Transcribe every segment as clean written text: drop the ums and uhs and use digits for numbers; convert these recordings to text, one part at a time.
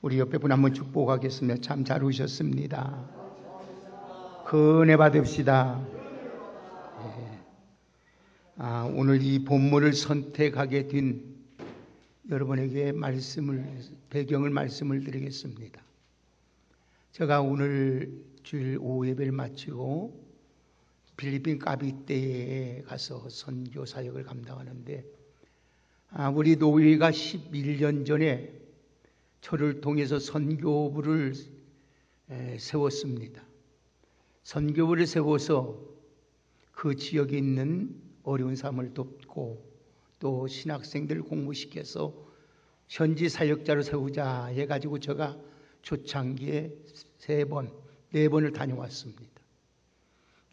우리 옆에 분 한번 축복하겠습니다. 참 잘 오셨습니다. 은혜 받읍시다. 오늘 이 본문을 선택하게 된 여러분에게 배경을 말씀을 드리겠습니다. 제가 오늘 주일 오후 예배를 마치고 필리핀 까비떼에 가서 선교 사역을 감당하는데, 우리 노예가 11년 전에 저를 통해서 선교부를 세웠습니다. 선교부를 세워서 그 지역에 있는 어려운 사람을 돕고 또 신학생들을 공부시켜서 현지 사역자로 세우자 해가지고 제가 초창기에 4번을 다녀왔습니다.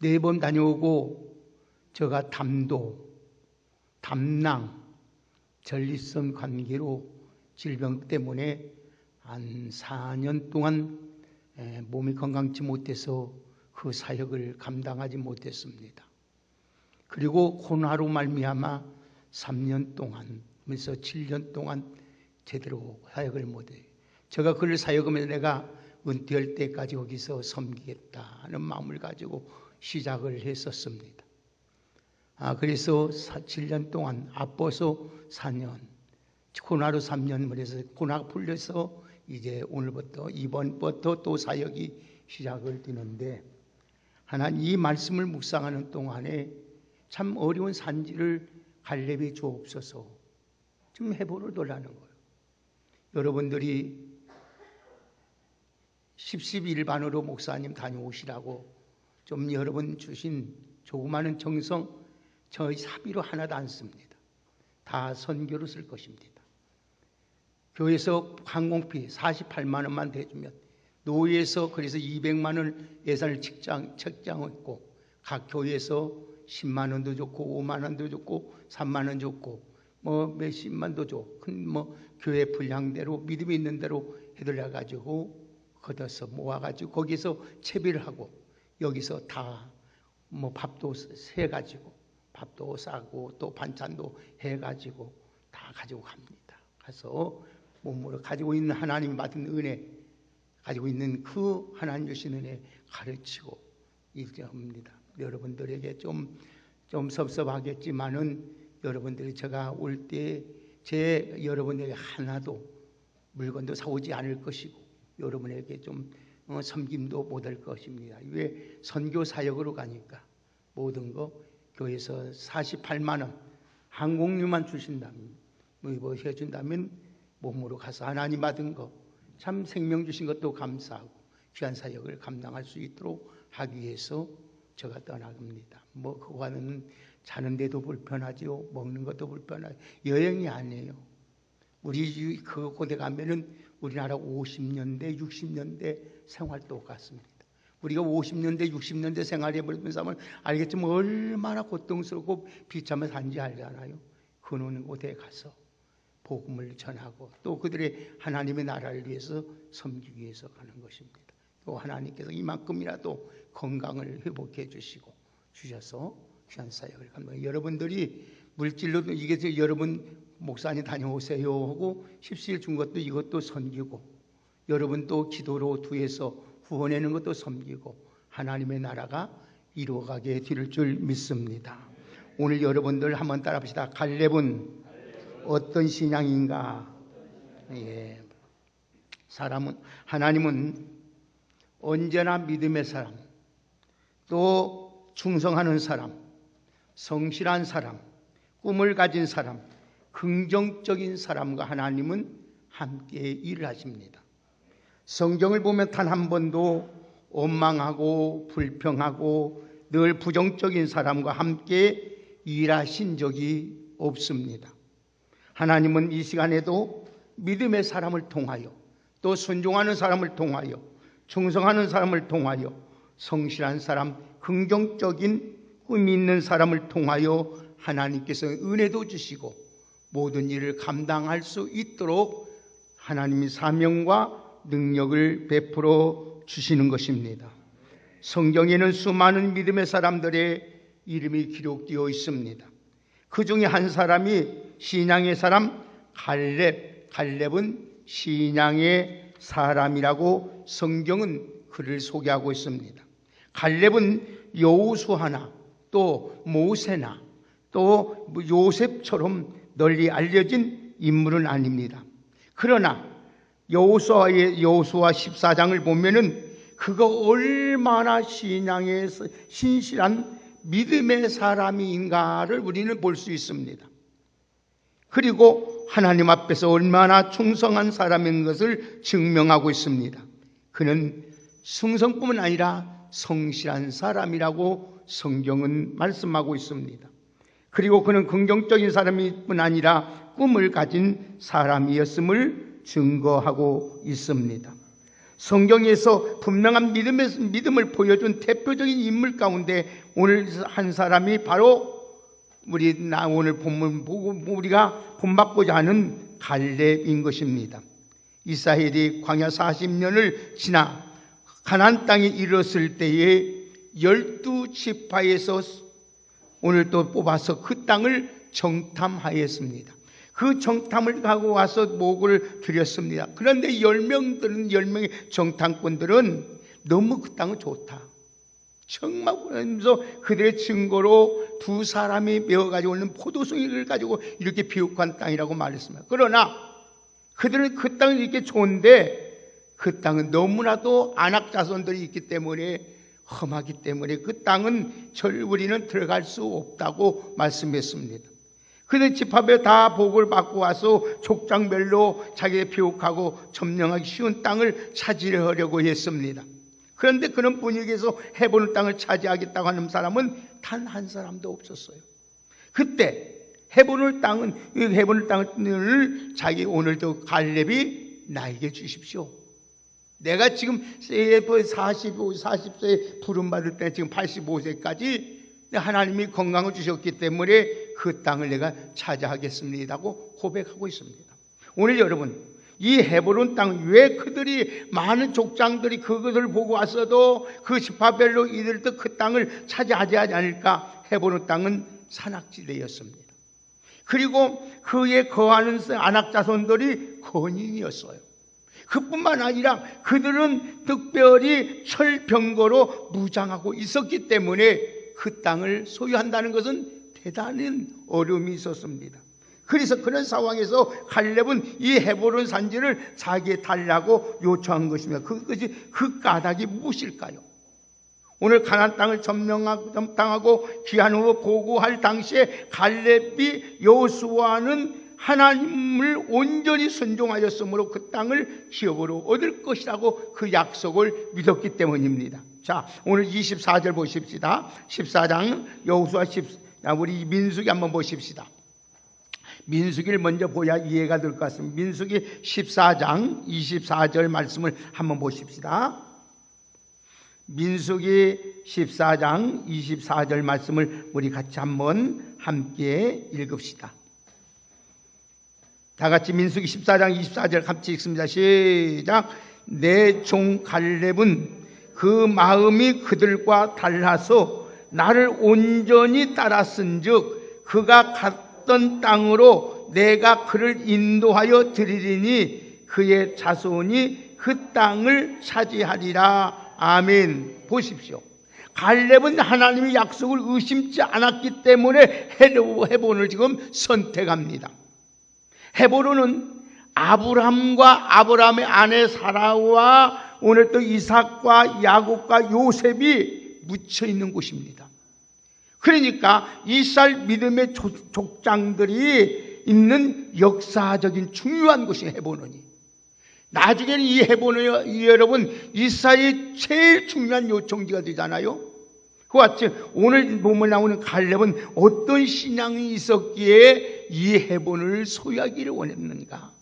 4번 다녀오고 제가 담도, 담낭, 전립선 관계로 질병 때문에 한 4년 동안 몸이 건강치 못해서 그 사역을 감당하지 못했습니다. 그리고 코로나로 말미암아 3년 동안, 그래서 7년 동안 제대로 사역을 못해요. 제가 그를 사역하면서 내가 은퇴할 때까지 거기서 섬기겠다는 마음을 가지고 시작을 했었습니다. 그래서 7년 동안 아파서 4년, 코로나로 3년, 그래서 코로나가 풀려서 이제 오늘부터 이번부터 또 사역이 시작을 되는데, 하나님 이 말씀을 묵상하는 동안에 참 어려운 산지를 갈렙이 주옵소서 좀 해보를 달라는 거예요. 여러분들이 10.11반으로 목사님 다녀오시라고 좀 여러분 주신 조그마한 정성 저희 사비로 하나도 안 씁니다. 다 선교로 쓸 것입니다. 교회에서 항공비 48만 원만 대주면, 노예에서 그래서 200만 원 예산을 책정했고, 각 교회에서 10만 원도 줬고 5만 원도 줬고 3만 원 줬고 몇십만도 줘. 교회 분량대로 믿음이 있는 대로 해달라 가지고 걷어서 모아가지고 거기서 채비를 하고, 여기서 다 밥도 세가지고 밥도 싸고 또 반찬도 해가지고 다 가지고 갑니다. 가서 몸으로 가지고 있는 하나님이 받은 은혜, 가지고 있는 그 하나님 주신 은혜 가르치고 일합니다. 여러분들에게 좀 섭섭하겠지만은, 여러분들이 제가 올 때 여러분에게 하나도 물건도 사오지 않을 것이고, 여러분에게 좀 섬김도 못할 것입니다. 왜? 선교 사역으로 가니까 모든 거 교회에서 48만 원 항공료만 주신다면, 해준다면 몸으로 가서 하나님 받은 거, 참 생명 주신 것도 감사하고 귀한 사역을 감당할 수 있도록 하기 위해서 제가 떠나갑니다. 그거는 자는 데도 불편하지요, 먹는 것도 불편하죠. 여행이 아니에요. 우리 그곳에 가면은 우리나라 50년대 60년대 생활 똑같습니다. 우리가 50년대 60년대 생활해버리는 사람은 알겠지만 얼마나 고통스럽고 비참한 산지 알잖아요. 그런 곳에 가서 복음을 전하고 또 그들의 하나님의 나라를 위해서 섬기기 위해서 가는 것입니다. 또 하나님께서 이만큼이라도 건강을 회복해 주셔서 귀한 사역을 합니다. 여러분들이 물질로도 이게 여러분 목사님 다녀오세요 하고 10시를 준 것도 이것도 섬기고, 여러분 또 기도로 두해서 후원하는 것도 섬기고, 하나님의 나라가 이루어가게 될 줄 믿습니다. 오늘 여러분들 한번 따라합시다. 갈렙은 어떤 신앙인가? 하나님은 언제나 믿음의 사람, 또 충성하는 사람, 성실한 사람, 꿈을 가진 사람, 긍정적인 사람과 하나님은 함께 일을 하십니다. 성경을 보면 단 한 번도 원망하고 불평하고 늘 부정적인 사람과 함께 일하신 적이 없습니다. 하나님은 이 시간에도 믿음의 사람을 통하여, 또 순종하는 사람을 통하여, 충성하는 사람을 통하여, 성실한 사람, 긍정적인 꿈이 있는 사람을 통하여 하나님께서 은혜도 주시고 모든 일을 감당할 수 있도록 하나님의 사명과 능력을 베풀어 주시는 것입니다. 성경에는 수많은 믿음의 사람들의 이름이 기록되어 있습니다. 그 중에 한 사람이 신앙의 사람 갈렙은 신앙의 사람이라고 성경은 그를 소개하고 있습니다. 갈렙은 여호수아나 또 모세나 또 요셉처럼 널리 알려진 인물은 아닙니다. 그러나 여호수아 14장을 보면은 그가 얼마나 신앙에 신실한 믿음의 사람인가를 우리는 볼 수 있습니다. 그리고 하나님 앞에서 얼마나 충성한 사람인 것을 증명하고 있습니다. 그는 충성뿐만 아니라 성실한 사람이라고 성경은 말씀하고 있습니다. 그리고 그는 긍정적인 사람일 뿐 아니라 꿈을 가진 사람이었음을 증거하고 있습니다. 성경에서 분명한 믿음을 보여준 대표적인 인물 가운데 오늘 한 사람이 바로 오늘 본문 보고 우리가 본받고자 하는 갈렙인 것입니다. 이스라엘이 광야 40년을 지나 가나안 땅에 이르렀을 때에 12지파에서 오늘 또 뽑아서 그 땅을 정탐하였습니다. 그 정탐을 가고 와서 목을 드렸습니다. 그런데 10명의 정탐꾼들은 너무 그 땅은 좋다, 정말 그러면서 그들의 증거로 두 사람이 메어가지고 있는 포도송이를 가지고 이렇게 비옥한 땅이라고 말했습니다. 그러나 그들은 그 땅이 이렇게 좋은데 그 땅은 너무나도 안악 자손들이 있기 때문에 험하기 때문에 그 땅은 우리는 들어갈 수 없다고 말씀했습니다. 그는 집합에 다 복을 받고 와서 족장별로 자기의 비옥하고 점령하기 쉬운 땅을 차지하려고 했습니다. 그런데 그런 분위기에서 헤브론 땅을 차지하겠다고 하는 사람은 단 한 사람도 없었어요. 그때 헤브론 땅을 자기 오늘도 갈렙이 나에게 주십시오. 내가 지금 40세 부름받을 때 지금 85세까지 하나님이 건강을 주셨기 때문에 그 땅을 내가 차지하겠습니다고 고백하고 있습니다. 오늘 여러분, 이 헤브론 땅, 왜 그들이 많은 족장들이 그것을 보고 왔어도 그 지파별로 이들도 그 땅을 차지하지 않을까? 헤브론 땅은 산악지대였습니다. 그리고 그에 거하는 안악자손들이 건인이었어요. 그뿐만 아니라 그들은 특별히 철병거로 무장하고 있었기 때문에 그 땅을 소유한다는 것은 대단한 어려움이 있었습니다. 그래서 그런 상황에서 갈렙은 이 헤브론 산지를 자기에 달라고 요청한 것입니다. 그것이 그 까닭이 무엇일까요? 오늘 가나안 땅을 점령하고 귀한 후 보고할 당시에 갈렙이 여호수아는 하나님을 온전히 순종하였으므로 그 땅을 기업으로 얻을 것이라고 그 약속을 믿었기 때문입니다. 자, 오늘 24절 보십시다. 14장 여호수아 우리 민수기 한번 보십시다. 민수기를 먼저 보야 이해가 될 것 같습니다. 민수기 14장 24절 말씀을 한번 보십시다. 민수기 14장 24절 말씀을 우리 같이 한번 함께 읽읍시다. 다 같이 민수기 14장 24절 같이 읽습니다. 시작. 내 종 갈렙은 그 마음이 그들과 달라서 나를 온전히 따랐은즉 그가 갔던 땅으로 내가 그를 인도하여 드리리니 그의 자손이 그 땅을 차지하리라. 아멘. 보십시오. 갈렙은 하나님의 약속을 의심치 않았기 때문에 헤브론을 지금 선택합니다. 헤브론은 아브람과 아브람의 아내 사라와 오늘 또 이삭과 야곱과 요셉이 묻혀 있는 곳입니다. 그러니까 이스라엘 믿음의 족장들이 있는 역사적인 중요한 곳이 헤브론이. 나중에는 이 헤브론이 여러분 이스라엘의 제일 중요한 요청지가 되잖아요. 그와 같이 오늘 본문에 나오는 갈렙은 어떤 신앙이 있었기에 이 헤브론을 소유하기를 원했는가?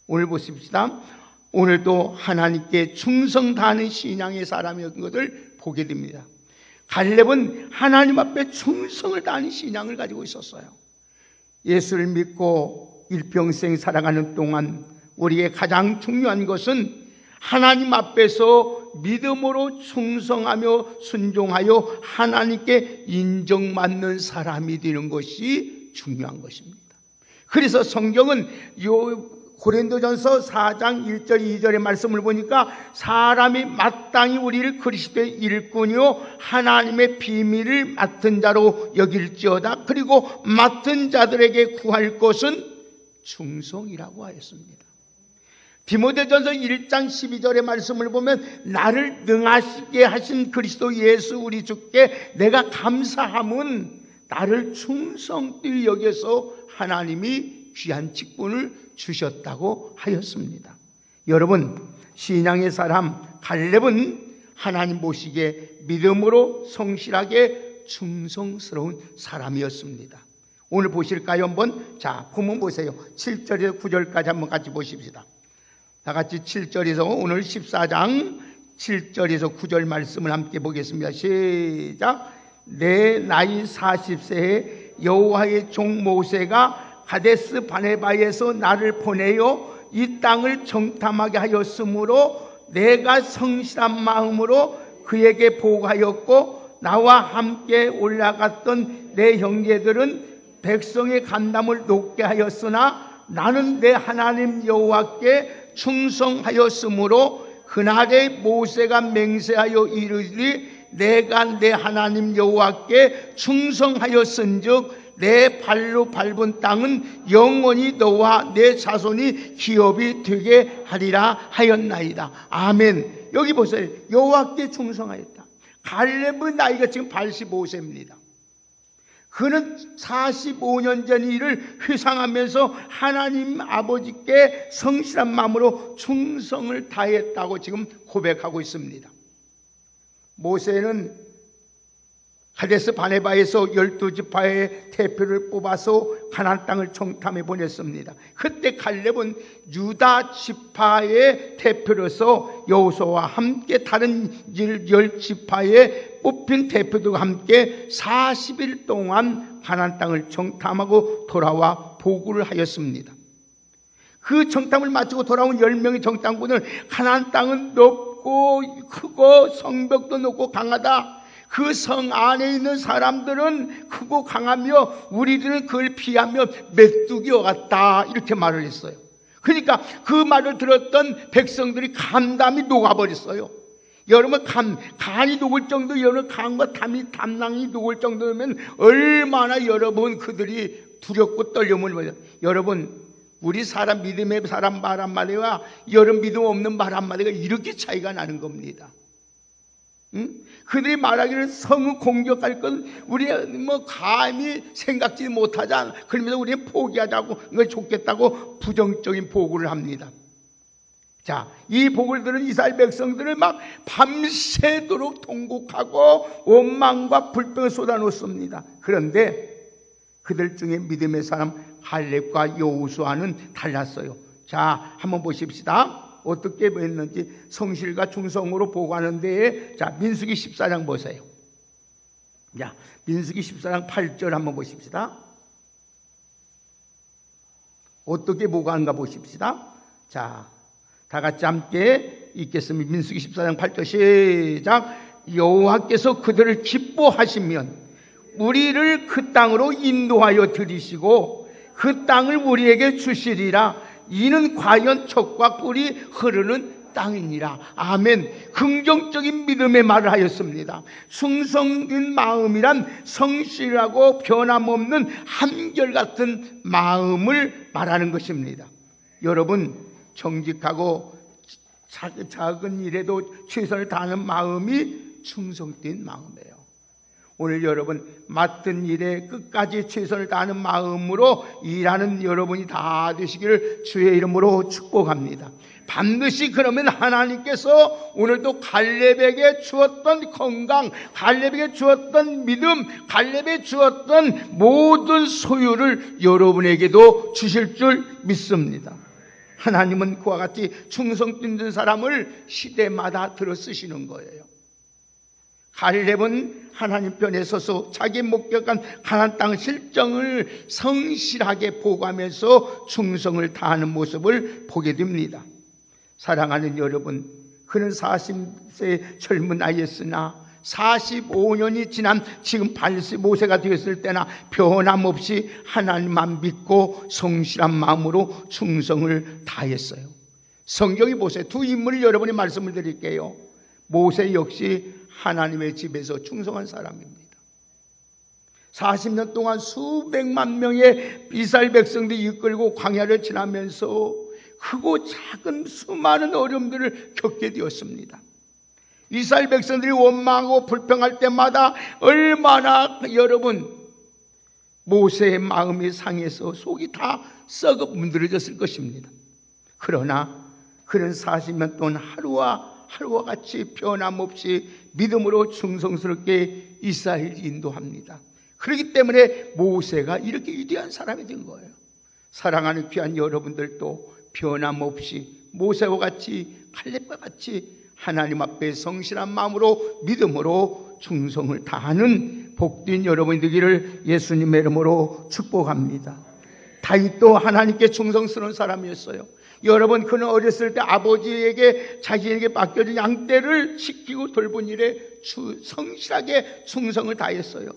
오늘 보십시다. 오늘도 하나님께 충성 다하는 신앙의 사람이었던 것을 보게 됩니다. 갈렙은 하나님 앞에 충성을 다하는 신앙을 가지고 있었어요. 예수를 믿고 일평생 살아가는 동안 우리의 가장 중요한 것은 하나님 앞에서 믿음으로 충성하며 순종하여 하나님께 인정받는 사람이 되는 것이 중요한 것입니다. 그래서 성경은 고린도전서 4장 1절 2절의 말씀을 보니까 사람이 마땅히 우리를 그리스도의 일꾼이요 하나님의 비밀을 맡은 자로 여길지어다. 그리고 맡은 자들에게 구할 것은 충성이라고 하였습니다. 디모데전서 1장 12절의 말씀을 보면 나를 능하시게 하신 그리스도 예수 우리 주께 내가 감사함은 나를 충성되이 여겨서 하나님이 귀한 직분을 주셨다고 하였습니다. 여러분, 신앙의 사람 갈렙은 하나님 보시기에 믿음으로 성실하게 충성스러운 사람이었습니다. 오늘 보실까요? 한번 자, 본문 보세요. 7절에서 9절까지 한번 같이 보십시다. 다 같이 7절에서 오늘 14장 7절에서 9절 말씀을 함께 보겠습니다. 시작. 내 나이 40세에 여호와의 종 모세가 가데스 바네바에서 나를 보내어 이 땅을 정탐하게 하였으므로 내가 성실한 마음으로 그에게 보고하였고 나와 함께 올라갔던 내 형제들은 백성의 간담을 높게 하였으나 나는 내 하나님 여호와께 충성하였으므로 그날에 모세가 맹세하여 이르기를 내가 내 하나님 여호와께 충성하였은즉 내 발로 밟은 땅은 영원히 너와 내 자손이 기업이 되게 하리라 하였나이다. 아멘. 여기 보세요. 여호와께 충성하였다. 갈렙의 나이가 지금 85세입니다. 그는 45년 전 일을 회상하면서 하나님 아버지께 성실한 마음으로 충성을 다했다고 지금 고백하고 있습니다. 모세는 가데스 바네바에서 12지파의 대표를 뽑아서 가나안 땅을 정탐해 보냈습니다. 그때 갈렙은 유다 지파의 대표로서 여호수아와 함께 다른 10지파의 뽑힌 대표들과 함께 40일 동안 가나안 땅을 정탐하고 돌아와 보고를 하였습니다. 그 정탐을 마치고 돌아온 10명의 정탐꾼은 가나안 땅은 넓고 크고 성벽도 높고 강하다. 그 성 안에 있는 사람들은 크고 강하며 우리들은 그걸 피하며 메뚜기와 같다 이렇게 말을 했어요. 그러니까 그 말을 들었던 백성들이 간담이 녹아버렸어요. 여러분 간이 녹을 정도, 여러분 간과 담낭이 녹을 정도면 얼마나 여러분 그들이 두렵고 떨림을 보여요. 여러분 우리 사람 믿음의 사람 말 한마디와 여러분 믿음 없는 말 한마디가 이렇게 차이가 나는 겁니다. 그들이 말하기를 성을 공격할 건 우리 감히 생각지 못하자. 그러면서 우리는 포기하자고 이걸 좋겠다고 부정적인 보고를 합니다. 자, 이 보고를 들은 이스라엘 백성들을 막 밤새도록 통곡하고 원망과 불평을 쏟아놓습니다. 그런데 그들 중에 믿음의 사람 갈렙과 여호수아는 달랐어요. 자, 한번 보십시다. 어떻게 했는지 성실과 충성으로 보고하는 데에 자 민수기 14장 보세요. 자 민수기 14장 8절 한번 보십시다. 어떻게 보고하는가 보십시다. 자 다같이 함께 읽겠습니다. 민수기 14장 8절 시작. 여호와께서 그들을 기뻐하시면 우리를 그 땅으로 인도하여 들이시고 그 땅을 우리에게 주시리라. 이는 과연 젖과 꿀이 흐르는 땅이니라. 아멘. 긍정적인 믿음의 말을 하였습니다. 충성된 마음이란 성실하고 변함없는 한결같은 마음을 말하는 것입니다. 여러분 정직하고 작은 일에도 최선을 다하는 마음이 충성된 마음이에요. 오늘 여러분 맡은 일에 끝까지 최선을 다하는 마음으로 일하는 여러분이 다 되시기를 주의 이름으로 축복합니다. 반드시 그러면 하나님께서 오늘도 갈렙에게 주었던 건강, 갈렙에게 주었던 믿음, 갈렙에 주었던 모든 소유를 여러분에게도 주실 줄 믿습니다. 하나님은 그와 같이 충성 있는 사람을 시대마다 들어 쓰시는 거예요. 갈렙은 하나님 편에 서서 자기 목격한 가나안 땅 실정을 성실하게 보고하면서 충성을 다하는 모습을 보게 됩니다. 사랑하는 여러분, 그는 40세 젊은 나이였으나 45년이 지난 지금 85세가 되었을 때나 변함없이 하나님만 믿고 성실한 마음으로 충성을 다했어요. 성경이 보세요. 두 인물을 여러분이 말씀을 드릴게요. 모세 역시 하나님의 집에서 충성한 사람입니다. 40년 동안 수백만 명의 이스라엘 백성들이 이끌고 광야를 지나면서 크고 작은 수많은 어려움들을 겪게 되었습니다. 이스라엘 백성들이 원망하고 불평할 때마다 얼마나 여러분 모세의 마음이 상해서 속이 다 썩어 문드러졌을 것입니다. 그러나 그는 40년 동안 하루와 같이 변함없이 믿음으로 충성스럽게 이스라엘을 인도합니다. 그렇기 때문에 모세가 이렇게 위대한 사람이 된 거예요. 사랑하는 귀한 여러분들도 변함없이 모세와 같이 갈렙과 같이 하나님 앞에 성실한 마음으로 믿음으로 충성을 다하는 복된 여러분이 되기를 예수님의 이름으로 축복합니다. 다윗도 하나님께 충성스러운 사람이었어요. 여러분, 그는 어렸을 때 아버지에게 자기에게 맡겨진 양떼를 지키고 돌본 일에 성실하게 충성을 다했어요.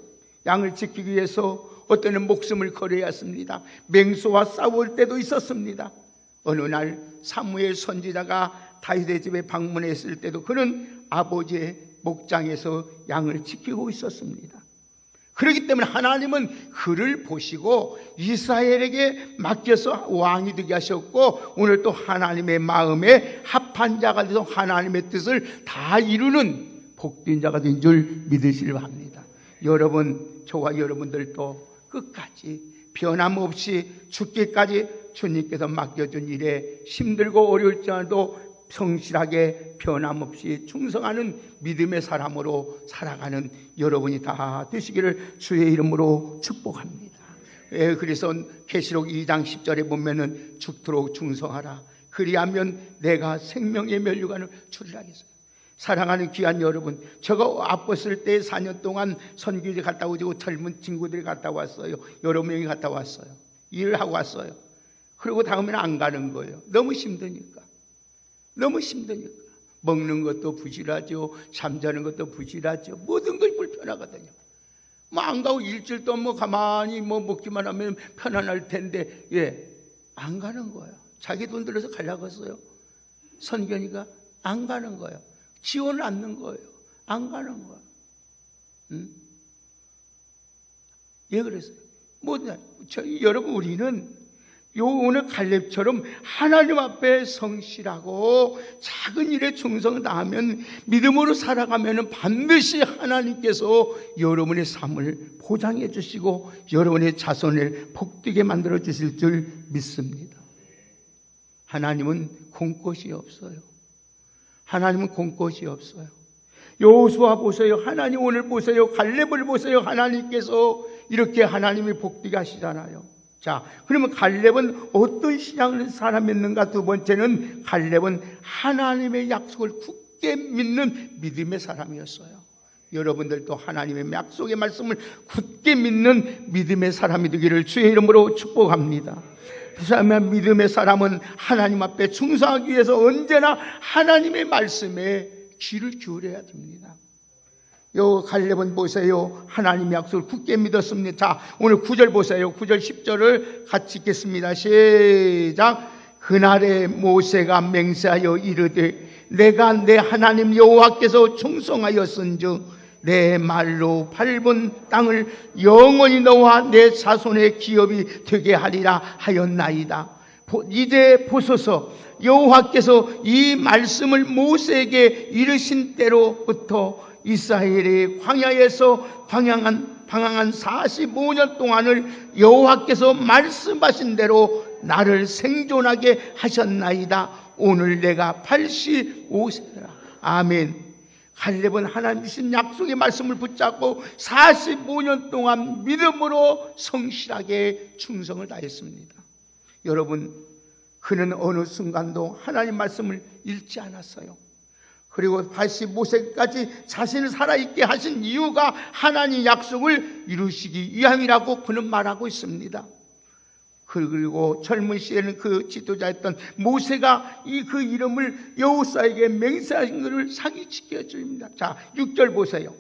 양을 지키기 위해서 어떤 때는 목숨을 걸어야 했습니다. 맹수와 싸울 때도 있었습니다. 어느 날 사무엘 선지자가 다윗의 집에 방문했을 때도 그는 아버지의 목장에서 양을 지키고 있었습니다. 그렇기 때문에 하나님은 그를 보시고 이스라엘에게 맡겨서 왕이 되게 하셨고, 오늘 또 하나님의 마음에 합한 자가 되서 하나님의 뜻을 다 이루는 복된 자가 된 줄 믿으시길 바랍니다. 여러분, 저와 여러분들도 끝까지 변함없이 죽기까지 주님께서 맡겨준 일에 힘들고 어려울지라도 성실하게 변함없이 충성하는 믿음의 사람으로 살아가는 여러분이 다 되시기를 주의 이름으로 축복합니다. 그래서 계시록 2장 10절에 보면은 죽도록 충성하라. 그리하면 내가 생명의 면류관을 주리라 했어요. 사랑하는 귀한 여러분, 제가 아팠을 때 4년 동안 선교지 갔다 오고 젊은 친구들이 갔다 왔어요. 여러 명이 갔다 왔어요. 일을 하고 왔어요. 그리고 다음에는 안 가는 거예요. 너무 힘드니까. 먹는 것도 부실하죠. 잠자는 것도 부실하죠. 모든 것이 불편하거든요. 안 가고 일주일 동안 가만히 먹기만 하면 편안할 텐데, 안 가는 거예요. 자기 돈 들여서 가려고 했어요. 선교니까 안 가는 거예요. 지원을 않는 거예요. 안 가는 거예요. 왜 그랬어요? 여러분, 우리는 오늘 갈렙처럼 하나님 앞에 성실하고 작은 일에 충성을 다하면, 믿음으로 살아가면 반드시 하나님께서 여러분의 삶을 보장해 주시고 여러분의 자손을 복되게 만들어 주실 줄 믿습니다. 하나님은 공것이 없어요. 여호수아 보세요. 하나님 오늘 보세요. 갈렙을 보세요. 하나님께서 이렇게 하나님이 복되게 하시잖아요. 자, 그러면 갈렙은 어떤 신앙을 사람이었는가? 두 번째는 갈렙은 하나님의 약속을 굳게 믿는 믿음의 사람이었어요. 여러분들도 하나님의 약속의 말씀을 굳게 믿는 믿음의 사람이 되기를 주의 이름으로 축복합니다. 믿음의 사람은 하나님 앞에 충성하기 위해서 언제나 하나님의 말씀에 귀를 기울여야 됩니다. 요 갈렙은 보세요. 하나님의 약속을 굳게 믿었습니다. 자, 오늘 9절 보세요. 9절 10절을 같이 읽겠습니다. 시작. 그날에 모세가 맹세하여 이르되 내가 내 하나님 여호와께서 충성하였은즉 내 말로 밟은 땅을 영원히 너와 내 자손의 기업이 되게 하리라 하였나이다. 이제 보소서, 여호와께서 이 말씀을 모세에게 이르신 때로부터 이스라엘의 광야에서 방황한 45년 동안을 여호와께서 말씀하신 대로 나를 생존하게 하셨나이다. 오늘 내가 85세라. 아멘. 갈렙은 하나님 주신 약속의 말씀을 붙잡고 45년 동안 믿음으로 성실하게 충성을 다했습니다. 여러분, 그는 어느 순간도 하나님 말씀을 잃지 않았어요. 그리고 85세까지 자신을 살아있게 하신 이유가 하나님 약속을 이루시기 위함이라고 그는 말하고 있습니다. 그리고 젊은 시에는 그 지도자였던 모세가 그 이름을 여호수아에게 맹세하신 것을 상기시켜 줍니다. 자, 6절 보세요.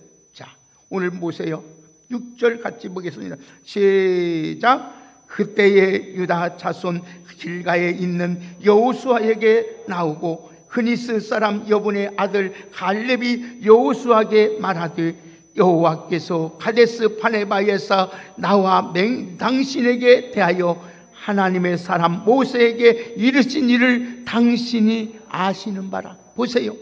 오늘 보세요. 6절 같이 보겠습니다. 시작. 그때에 유다 자손 길가에 있는 여호수아에게 나오고 그니스 사람 여분의 아들 갈렙이 여호수아에게 말하되 여호와께서 가데스 바네바에서 나와 당신에게 대하여 하나님의 사람 모세에게 이르신 일을 당신이 아시는 바라. 보세요.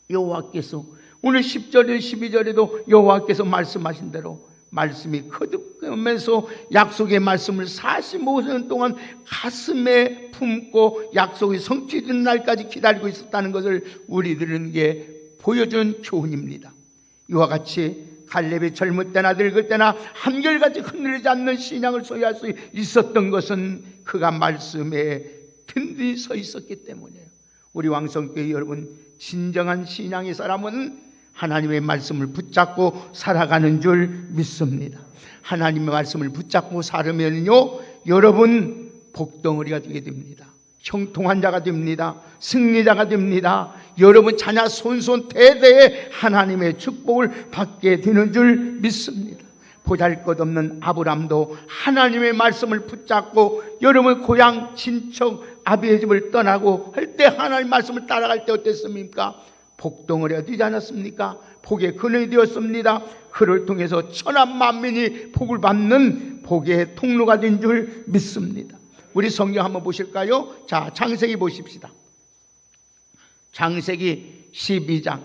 여호와께서 오늘 10절에 12절에도 여호와께서 말씀하신 대로 말씀이 거듭되면서 약속의 말씀을 45년 동안 가슴에 품고 약속이 성취된 날까지 기다리고 있었다는 것을 우리들에게 보여준 교훈입니다. 이와 같이 갈렙이 젊을 때나 늙을 때나 한결같이 흔들리지 않는 신앙을 소유할 수 있었던 것은 그가 말씀에 든든히 서 있었기 때문이에요. 우리 왕성교회 여러분, 진정한 신앙의 사람은 하나님의 말씀을 붙잡고 살아가는 줄 믿습니다. 하나님의 말씀을 붙잡고 살으면요, 여러분 복덩어리가 되게 됩니다. 형통한 자가 됩니다. 승리자가 됩니다. 여러분 자녀 손손 대대에 하나님의 축복을 받게 되는 줄 믿습니다. 보잘것없는 아브람도 하나님의 말씀을 붙잡고 여러분 고향 친척 아비의 집을 떠나고 할 때 하나님의 말씀을 따라갈 때 어땠습니까? 복덩어리가 되지 않았습니까? 복의 근원이 되었습니다. 그를 통해서 천한 만민이 복을 받는 복의 통로가 된 줄 믿습니다. 우리 성경 한번 보실까요? 자, 창세기 보십시다. 창세기 12장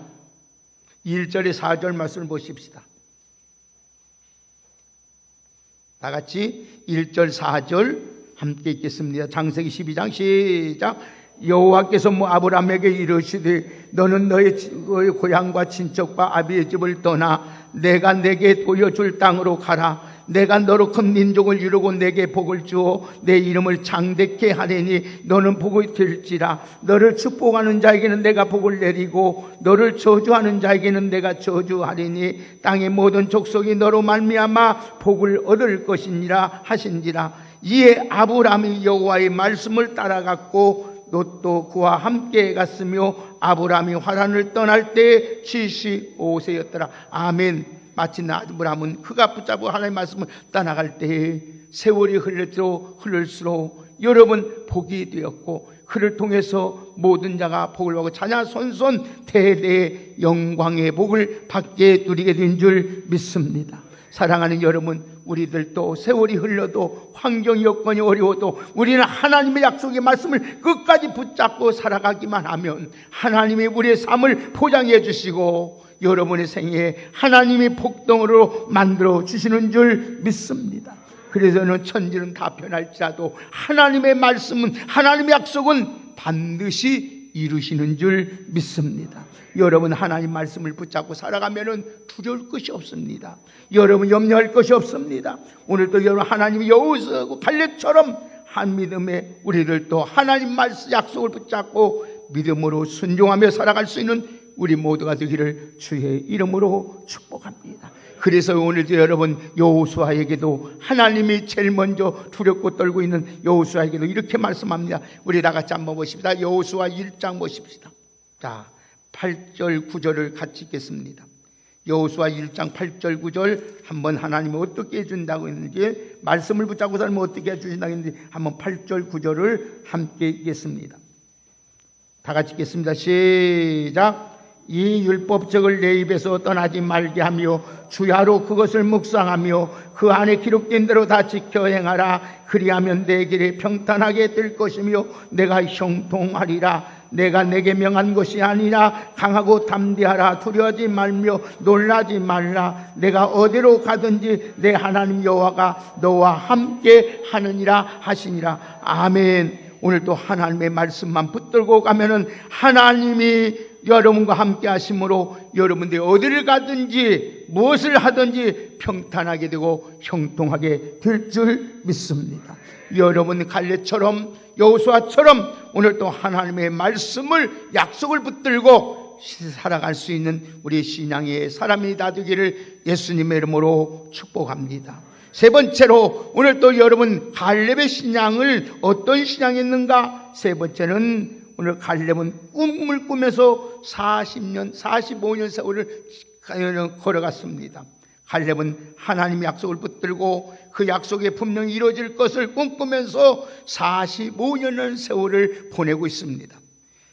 1절에 4절 말씀을 보십시다. 다 같이 1절 4절 함께 읽겠습니다. 창세기 12장 시작. 여호와께서 아브라함에게 이르시되 너는 너의 고향과 친척과 아비의 집을 떠나 내가 내게 보여줄 땅으로 가라. 내가 너로 큰 민족을 이루고 내게 복을 주어 내 이름을 장대케 하리니 너는 복이 될지라. 너를 축복하는 자에게는 내가 복을 내리고 너를 저주하는 자에게는 내가 저주하리니 땅의 모든 족속이 너로 말미암아 복을 얻을 것이니라 하신지라. 이에 아브라함이 여호와의 말씀을 따라갔고 롯도 그와 함께 갔으며 아브라함이 하란을 떠날 때 75세였더라. 아멘. 마치 아브라함은 그가 붙잡고 하나님의 말씀을 떠나갈 때 세월이 흐를수록 여러분 복이 되었고 그를 통해서 모든 자가 복을 받고 자녀 손손 대대의 영광의 복을 받게 누리게 된 줄 믿습니다. 사랑하는 여러분, 우리들도 세월이 흘러도 환경 여건이 어려워도 우리는 하나님의 약속의 말씀을 끝까지 붙잡고 살아가기만 하면 하나님이 우리의 삶을 포장해 주시고 여러분의 생애에 하나님이 복덩으로 만들어 주시는 줄 믿습니다. 그래서는 천지는 다 변할지라도 하나님의 말씀은, 하나님의 약속은 반드시 이루시는 줄 믿습니다. 여러분 하나님 말씀을 붙잡고 살아가면 두려울 것이 없습니다. 여러분 염려할 것이 없습니다. 오늘도 여러분 하나님이 여호수아고 갈렙처럼 한 믿음에 우리들도 하나님 말씀 약속을 붙잡고 믿음으로 순종하며 살아갈 수 있는 우리 모두가 되기를 주의 이름으로 축복합니다. 그래서 오늘도 여러분 여호수아에게도 하나님이 제일 먼저 두렵고 떨고 있는 여호수아에게도 이렇게 말씀합니다. 우리 다 같이 한번 보십시다. 여호수아 1장 보십시다. 자, 8절 9절을 같이 읽겠습니다. 여호수아 1장 8절 9절 한번 하나님이 어떻게 해준다고 했는지, 말씀을 붙잡고 살면 어떻게 해주신다고 했는지 한번 8절 9절을 함께 읽겠습니다. 다 같이 읽겠습니다. 시작. 이 율법책을 내 입에서 떠나지 말게 하며 주야로 그것을 묵상하며 그 안에 기록된 대로 다 지켜 행하라. 그리하면 내 길이 평탄하게 될 것이며 내가 형통하리라. 내가 내게 명한 것이 아니라 강하고 담대하라. 두려워하지 말며 놀라지 말라. 내가 어디로 가든지 내 하나님 여호와가 너와 함께 하느니라 하시니라. 아멘. 오늘도 하나님의 말씀만 붙들고 가면은 하나님이 여러분과 함께 하심으로 여러분들이 어디를 가든지 무엇을 하든지 평탄하게 되고 형통하게 될 줄 믿습니다. 여러분 갈렙처럼 여호수아처럼 오늘도 하나님의 말씀을 약속을 붙들고 살아갈 수 있는 우리 신앙의 사람이 다 되기를 예수님의 이름으로 축복합니다. 세 번째로 오늘 또 여러분 갈렙의 신앙을 어떤 신앙이었는가? 세 번째는 오늘 갈렙은 꿈을 꾸면서 40년 45년 세월을 걸어갔습니다. 갈렙은 하나님의 약속을 붙들고 그 약속이 분명히 이루어질 것을 꿈꾸면서 45년의 세월을 보내고 있습니다.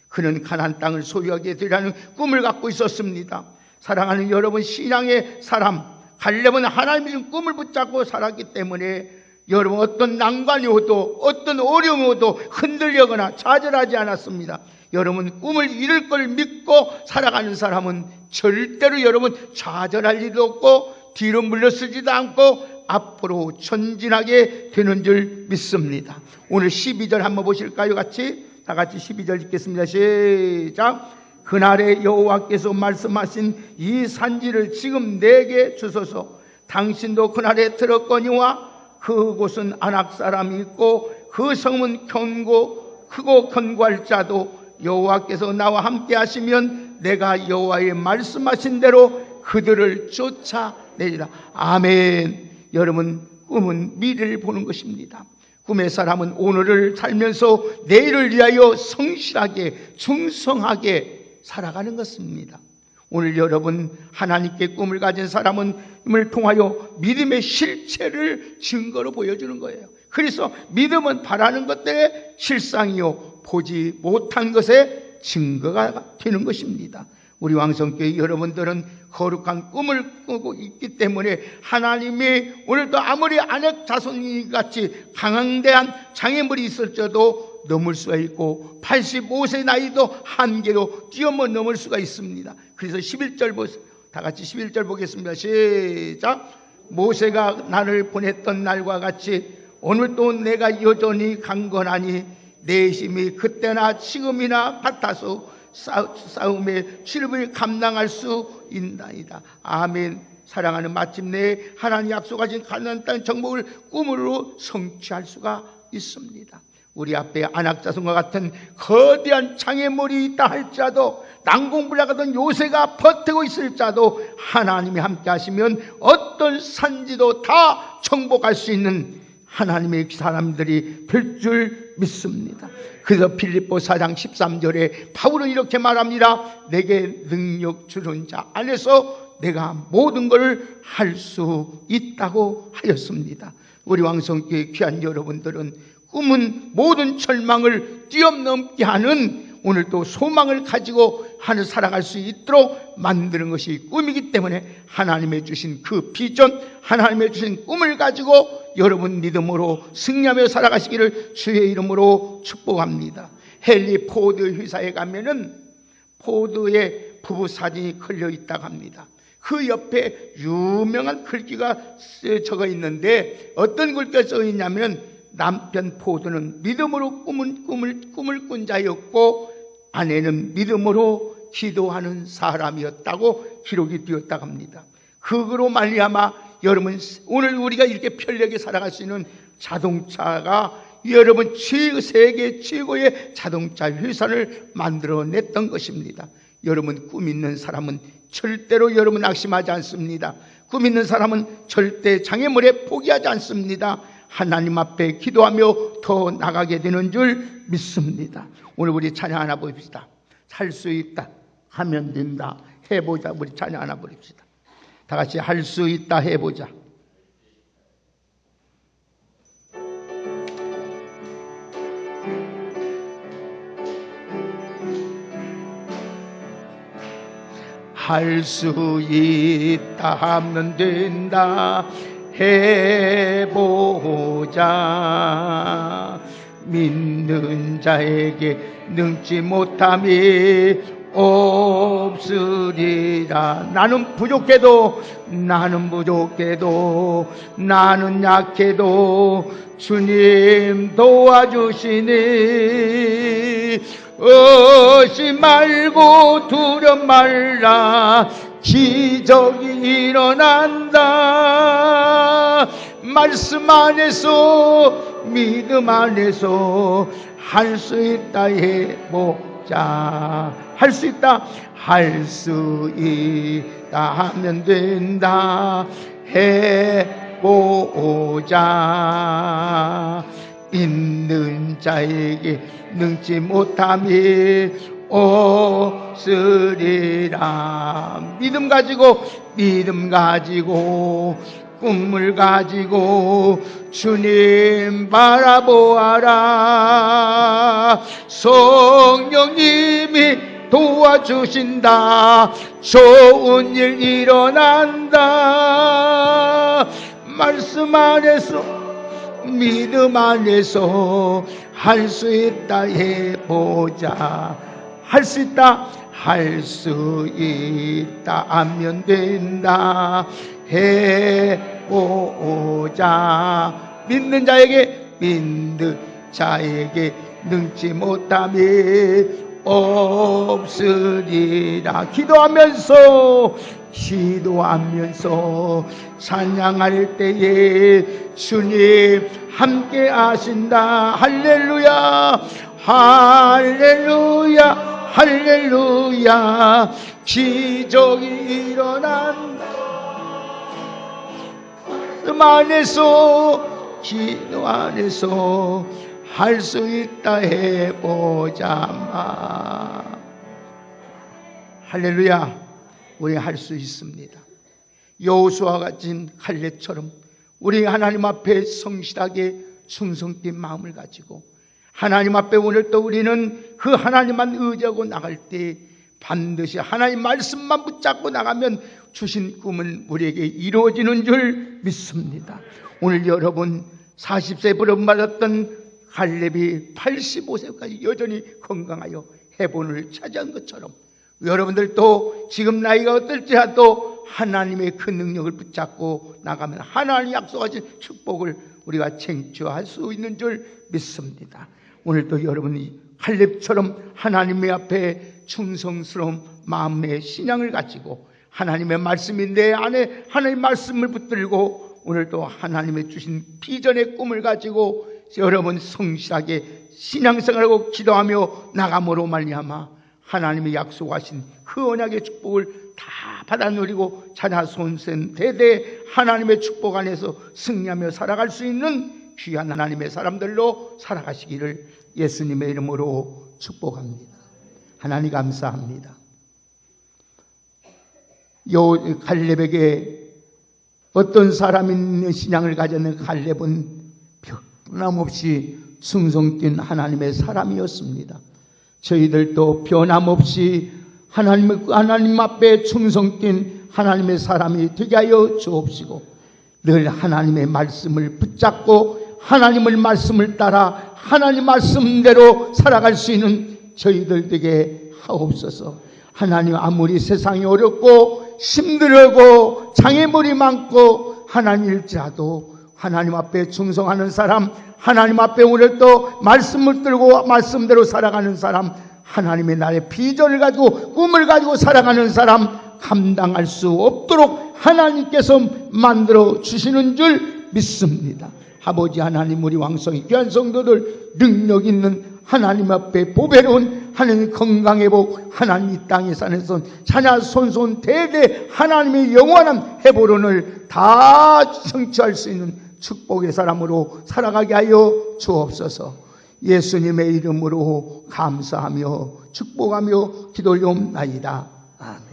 그는 가나안 땅을 소유하게 되라는 꿈을 갖고 있었습니다. 사랑하는 여러분, 신앙의 사람 갈렙은 하나님의 준 꿈을 붙잡고 살았기 때문에 여러분 어떤 난관이 오도 어떤 어려움이 오도 흔들리거나 좌절하지 않았습니다. 여러분 꿈을 이룰 걸 믿고 살아가는 사람은 절대로 여러분 좌절할 일도 없고 뒤로 물러서지도 않고 앞으로 전진하게 되는 줄 믿습니다. 오늘 12절 한번 보실까요? 다 같이 12절 읽겠습니다. 시작. 그날에 여호와께서 말씀하신 이 산지를 지금 내게 주소서. 당신도 그날에 들었거니와 그곳은 아낙 사람이 있고 그 성은 크고 견고할 자도 여호와께서 나와 함께 하시면 내가 여호와의 말씀하신 대로 그들을 쫓아내리라. 아멘. 여러분, 꿈은 미래를 보는 것입니다. 꿈의 사람은 오늘을 살면서 내일을 위하여 성실하게 충성하게 살아가는 것입니다. 오늘 여러분 하나님께 꿈을 가진 사람은 꿈을 통하여 믿음의 실체를 증거로 보여주는 거예요. 그래서 믿음은 바라는 것들의 실상이요 보지 못한 것의 증거가 되는 것입니다. 우리 왕성교회 여러분들은 거룩한 꿈을 꾸고 있기 때문에 하나님이 오늘도 아무리 아넥 자손이 같이 강대한 장애물이 있을지라도 넘을 수가 있고 85세 나이도 한계로 뛰어넘을 수가 있습니다. 그래서 11절 보세요. 다 같이 11절 보겠습니다. 시작. 모세가 나를 보냈던 날과 같이 오늘도 내가 여전히 강건하니 내 힘이 그때나 지금이나 같아서 싸움의 출입을 감당할 수 있나이다. 아멘. 사랑하는 마침내 하나님 약속하신 가나안 땅 정복을 꿈으로 성취할 수가 있습니다. 우리 앞에 안악자손과 같은 거대한 장애물이 있다 할지라도 난공불락하던 요새가 버티고 있을지라도 하나님이 함께 하시면 어떤 산지도 다 정복할 수 있는 하나님의 사람들이 될 줄 믿습니다. 그래서 빌립보 4장 13절에 바울은 이렇게 말합니다. 내게 능력 주는 자 안에서 내가 모든 것을 할 수 있다고 하였습니다. 우리 왕성교회 귀한 여러분들은 꿈은 모든 절망을 뛰어넘게 하는 오늘도 소망을 가지고 살아갈 수 있도록 만드는 것이 꿈이기 때문에 하나님의 주신 그 비전, 하나님의 주신 꿈을 가지고 여러분 믿음으로 승리하며 살아가시기를 주의 이름으로 축복합니다. 헨리 포드 회사에 가면은 포드의 부부 사진이 걸려 있다고 합니다. 그 옆에 유명한 글귀가 적어 있는데 어떤 글귀가 써 있냐면 남편 포드는 믿음으로 꿈을 꾼 자였고 아내는 믿음으로 기도하는 사람이었다고 기록이 되었다고 합니다. 그거로 말미암아 여러분 오늘 우리가 이렇게 편리하게 살아갈 수 있는 자동차가 여러분 세계 최고의 자동차 회사를 만들어냈던 것입니다. 여러분 꿈 있는 사람은 절대로 여러분 낙심하지 않습니다. 꿈 있는 사람은 절대 장애물에 포기하지 않습니다. 하나님 앞에 기도하며 더 나가게 되는 줄 믿습니다. 오늘 우리 찬양 하나 보십시다. 살 수 있다 하면 된다 해보자. 우리 찬양 하나 부릅시다. 다 같이 할 수 있다 해보자. 할 수 있다 하면 된다 해보자. 믿는 자에게 능치 못함이 없으리라. 나는 부족해도 나는 약해도 주님 도와주시니 의심 말고 두렵 말라. 기적이 일어난다. 말씀 안에서 믿음 안에서 할 수 있다 해보자. 할 수 있다 하면 된다 해보자. 있는 자에게 능치 못함이 없으리라. 믿음 가지고 꿈을 가지고 주님 바라보아라. 성령님이 도와주신다. 좋은 일 일어난다. 말씀 안에서 믿음 안에서 할 수 있다 해보자. 할 수 있다 하면 된다 해보자. 믿는 자에게 능치 못함이 없으리라. 기도하면서 찬양할 때에 주님 함께 하신다. 할렐루야 할렐루야 할렐루야. 기적이 일어난다. 말씀 안에서 기도 안에서 할 수 있다 해보자. 할렐루야. 우리 할 수 있습니다. 여호수아와 같은 갈렙처럼 우리 하나님 앞에 성실하게 충성된 마음을 가지고 하나님 앞에 오늘 또 우리는 그 하나님만 의지하고 나갈 때 반드시 하나님 말씀만 붙잡고 나가면 주신 꿈은 우리에게 이루어지는 줄 믿습니다. 오늘 여러분 40세 부름받았던 갈렙이 85세까지 여전히 건강하여 해본을 차지한 것처럼 여러분들도 지금 나이가 어떨지라도 하나님의 그 능력을 붙잡고 나가면 하나님 약속하신 축복을 우리가 쟁취할 수 있는 줄 믿습니다. 오늘도 여러분이 갈렙처럼 하나님의 앞에 충성스러운 마음의 신앙을 가지고 하나님의 말씀이 내 안에 하나님의 말씀을 붙들고 오늘도 하나님의 주신 비전의 꿈을 가지고 여러분 성실하게 신앙생활하고 기도하며 나감으로 말미암아 하나님의 약속하신 그 언약의 축복을 다 받아 누리고 자녀손손 대대 하나님의 축복 안에서 승리하며 살아갈 수 있는 귀한 하나님의 사람들로 살아가시기를 예수님의 이름으로 축복합니다. 하나님 감사합니다. 갈렙에게 어떤 사람이 신앙을 가졌는 갈렙은 변함없이 충성된 하나님의 사람이었습니다. 저희들도 변함없이 하나님 앞에 충성된 하나님의 사람이 되게 하여 주옵시고 늘 하나님의 말씀을 붙잡고 하나님의 말씀을 따라 하나님 말씀대로 살아갈 수 있는 저희들 되게 하옵소서. 하나님 아무리 세상이 어렵고 힘들고 장애물이 많고 하나님일지라도 하나님 앞에 충성하는 사람, 하나님 앞에 오늘 또 말씀을 들고 말씀대로 살아가는 사람, 하나님의 나의 비전을 가지고 꿈을 가지고 살아가는 사람 감당할 수 없도록 하나님께서 만들어 주시는 줄 믿습니다. 아버지 하나님, 우리 왕성이 귀한 성도들 능력 있는 하나님 앞에 보배로운 하나님 건강의 복, 하나님 이 땅에 사는 자녀 손손 대대 하나님의 영원한 해보론을 다 성취할 수 있는 축복의 사람으로 살아가게 하여 주옵소서. 예수님의 이름으로 감사하며 축복하며 기도 올려옵나이다. 아멘.